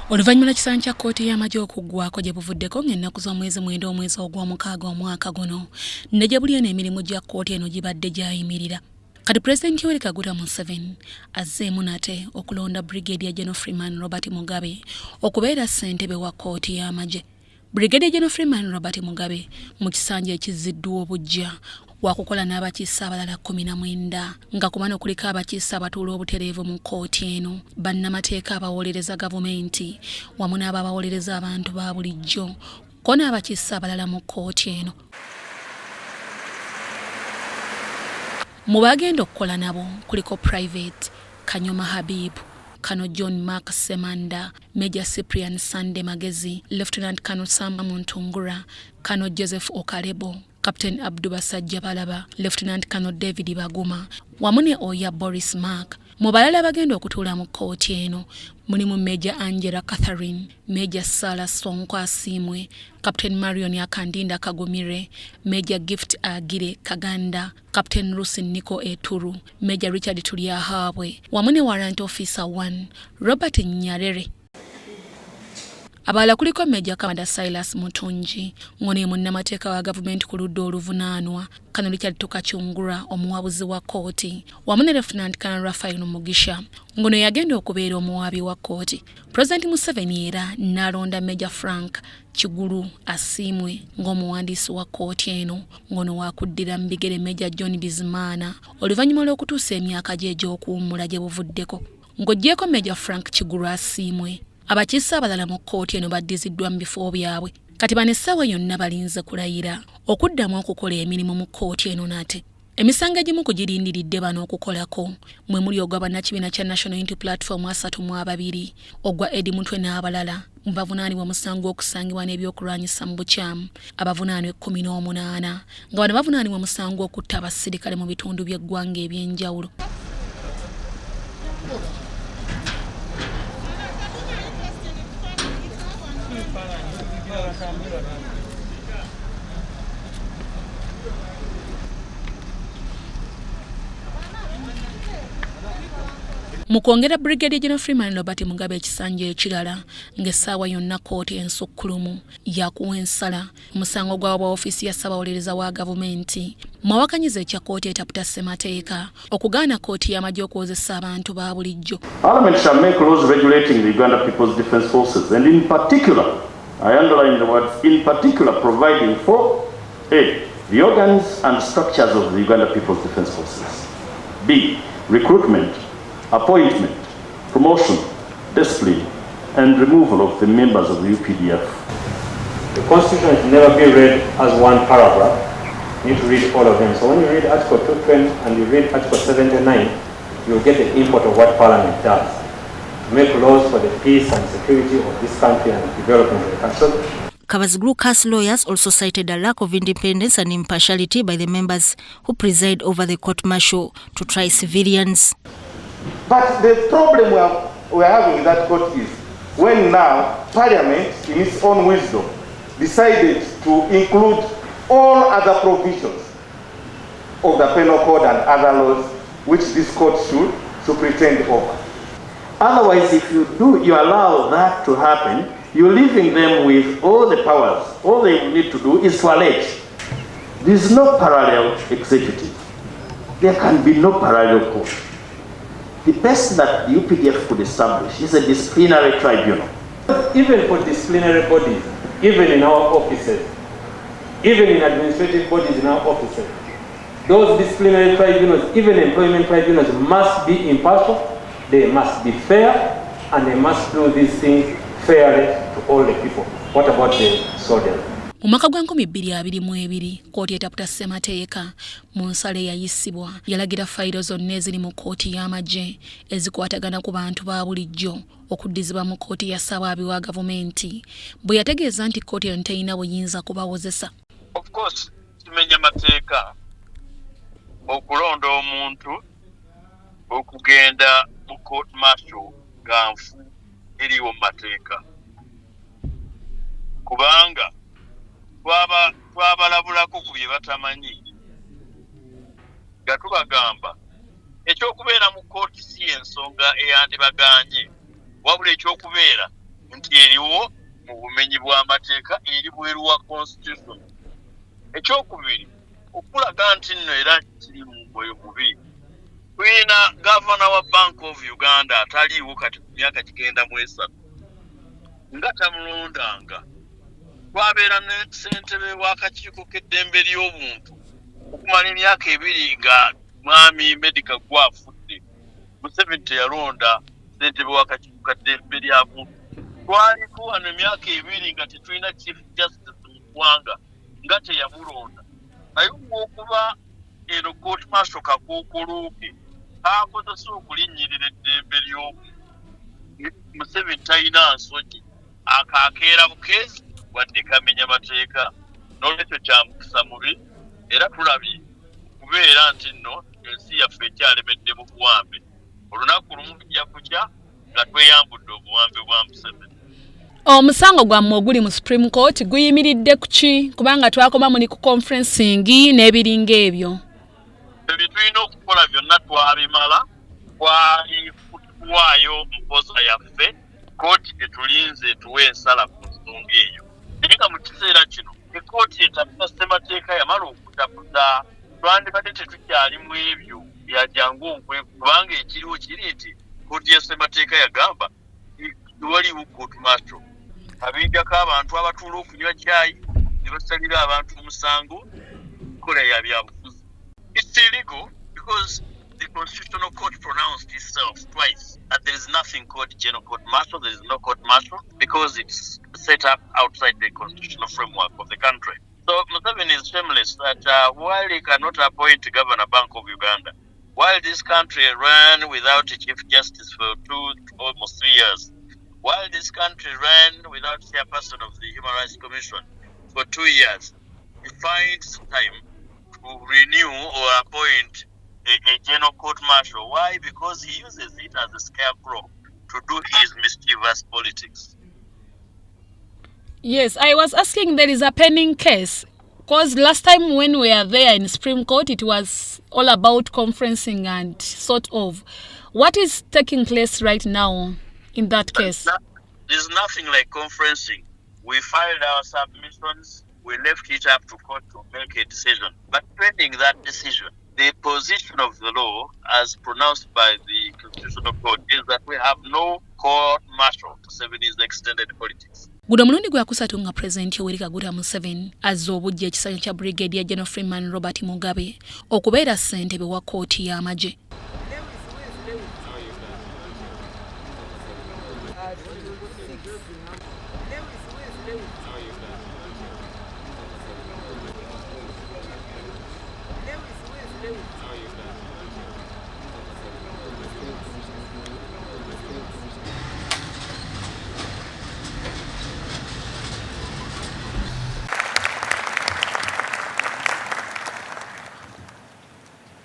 Oluvannyuma lw'ekisaanyi kya kkooti y'amagye okuggwaako gye buvuddeko ng'ennaku z'omwezi mwenda omwezi ogw'omukaaga omwaka guno ne gye buli eno emirimu gya kkooti eno gibadde gyayimirira. Kati Pulezidenti Yoweri Kaguta Museveni azzeemu nate okulonda Brig.Gen Freeman Mugabe okubeera ssentebe wa kkooti y'amagye. Brig.Gen Freeman Mugabe mu kisanja ekizziddwa obujja wakukola n'abakiise abalala 19 nga ku bano kuliko abakiise abatuula obutereevu mu kkooti eno, bannamateeka abawolereza gavumenti wamu n'abawolereza abantu ba bulijjo ko n'abakiise abalala mu kkooti eno. Mu bagenda okukola nabo kuliko Private Kanyoma Habib, Kano John Mark Semanda, Major Cyprian Sande Magezi, Lieutenant Kano Sam Muntungura, Kano Joseph Okalebo, Captain Abdubasajja Balaba, Lieutenant Kano David Baguma, wamu ne Oya Boris Mark. Mu balala bagenda okutuula mu kkooti eno mulimu Major Angela Catherine, Major Sala Sonko Asimwe, Captain Marion Akandinda Kagumire, Major Gift Agire Kaganda, Captain Lucy Niko Eturu, Major Richard Tuliahabwe, wamu ne Warrant Officer 1 Robert Nyarere. Abala kuliko Major Kamada Silas Mutunji, ng'one munnamateeka wa gavumenti ku ludda oluvunaanwa, Kano Richard Tukachungura omuwabuzi wa kkooti, wamu ne Lieutenant Colonel Raphael Mugisha, ng'ono yagenda okubeera omuwaabi wa kkooti. President Museveni era n'alonda Major Frank Kigulu Asimwe ng'omuwandiisi wa kkooti eno, ng'ono waakuddira mu bigere Major John Bizimana oluvannyuma lw'okutuusa emyaka gye egy'okuwummula gye buvuddeko. Ng'oggyeko Major Frank Kigulu Asimwe, abakiise abalala mu kkooti eno baddiziddwa mu bifo byabwe. Kati bano essaawa yonna balinze kulayira okuddamu okukola emirimu mu kkooti eno nate. Emisango egimu kugirindiridde bano okukolako mwe muli ogwa bannakibiina kya National Unity Platform 32, ogwa Edi Mutwe n'abalala bavunaanibwa musango okusangibwa n'ebyokulwanyisa mu bukyamu abavunaanibwa 18 nga bano bavunaanibwa musango okutta abasirikale mu bitundu by'eggwanga eby'enjawulo. Mu kwongera Brig.Gen Freeman Mugabe ekisanja ekirala ng'essaawa yonna kkooti ensukkulumu yakuwa ensala musango gwa ofiisi ya Ssaabawolereza wa gavumenti mwawakanyiza ekya kkooti etaputa ssemateeka okugaana kkooti y'amagye okuwozesa abantu ba bulijjo. Parliament shall make laws regulating the Uganda People's Defence Forces and in particular, I underline the words in particular, providing for A. the organs and structures of the Uganda People's Defence Forces, B. recruitment, appointment, promotion, discipline, and removal of the members of the UPDF. The Constitution should never be read as one paragraph. You need to read all of them. So when you read Article 220 and you read Article 79, you'll get the import of what Parliament does to make laws for the peace and security of this country and the development of the country. Kabaziglu cast lawyers also cited a lack of independence and impartiality by the members who preside over the court-martial to try civilians. But the problem we're having in that court is when now Parliament, in its own wisdom, decided to include all other provisions of the penal code and other laws which this court should superintend over. Otherwise, if you allow that to happen, you're leaving them with all the powers. All they need to do is to allege. There is no parallel executive. There can be no parallel court. The best that the UPDF could establish is a disciplinary tribunal. Even for disciplinary bodies, even in our offices, even in administrative bodies in our offices, those disciplinary tribunals, even employment tribunals, must be impartial, they must be fair, and they must do these things fairly to all the people. What about the soldiers? Mu mwaka gwa 2022 kkooti etaputa ssemateeka mu nsala eyayisibwa yalagira fayiro zonna eziri mu kkooti y'amagye ezikwatagana ku bantu ba bulijjo okuddizibwa mu kkooti ya Ssaabawabi wa gavumenti bwe yategeeza nti kkooti eno terina buyinza kubawozesa. Of course, tumenya mateeka okulonda omuntu okugenda mu court martial ganfu eriwo mateeka kubanga twabalabulako ku bye batamanyi nga tubagamba ekyokubeera mu kkooti si ensonga eyandibaganye wabula ekyokubeera nti eriwo mu bumenyi bw'amateeka eri bweru wa constitution. Ekyokubiri okulaga nti nno era kiri mu mwoyo mubi, tulina gavana wa Bank of Uganda ataliiwo kati ku myaka kigenda mu 3 nga tamulondanga. Twabeera ne ssentebe w'akakiiko k'eddembe ly'obuntu okumala emyaka 2 nga mwami Medical gwafudde. Museveni teyalonda ssentebe w'akakiiko k'eddembe ly'abuntu. Twaliko wano emyaka 2 nga tetulina chief justice mu ggwanga nga teyamulonda. Naye okuba eno court martial kakookoloke kaakozesa okulinnyirira eddembe ly'obuntu, Museveni talina nsonyi, akaakeera bukeezi wadde kamenya mateeka. N'olwekyo kya mukisa mubi era tulabye kubeera nti nno ensi yaffe ekyalemedde mu buwambe. Olunaku lumu bijja kukya nga tweyambudde obuwambe bwa Museveni. Omusango gwammwe oguli mu Supreme Court guyimiridde ku ki? Kubanga twakoma muli ku conferencing n'ebiringa ebyo. Ebyo tulina okukola byonna twabimala, twali kutuwaayo mpoza yaffe, kooti etulinze tuwe ensala ku nsonga eyo. Naye nga mu kiseera kino ekooti etaputa ssemateeka yamala okutaputa, twandibadde tetukyali mu ebyo bya jangu onkweku, kubanga ekiriwo kiri nti kooti ya ssemateeka yagamba waliwo court martial. Abinjako abantu abatuula okunywa caayi ne basalira abantu omusango, kola ya byabufuzi. It's illegal because the Constitutional Court pronounced itself twice that there is nothing called general court martial. There is no court martial because it's set up outside the constitutional framework of the country. So Museveni is shameless that while he cannot appoint Governor Bank of Uganda, while this country ran without a chief justice for almost 3 years, while this country ran without chairperson of the Human Rights Commission for 2 years, he finds time to renew or appoint a general court martial. Why? Because he uses it as a scarecrow to do his mischievous politics. Yes, I was asking, there is a pending case. Because last time when we were there in Supreme Court, it was all about conferencing and sort of. What is taking place right now in that case? There's nothing like conferencing. We filed our submissions. We left it up to court to make a decision. But pending that decision, the position of the law, as pronounced by the Constitutional Court, is that we have no court martial to Museveni's extended politics. Guno mulundi gwa kusatu nga President Yoweri Kaguta Museveni azza obujja ekisaanyi kya Brig.Gen Freeman Robert Mugabe okubeera ssentebe wa kooti y'amagye.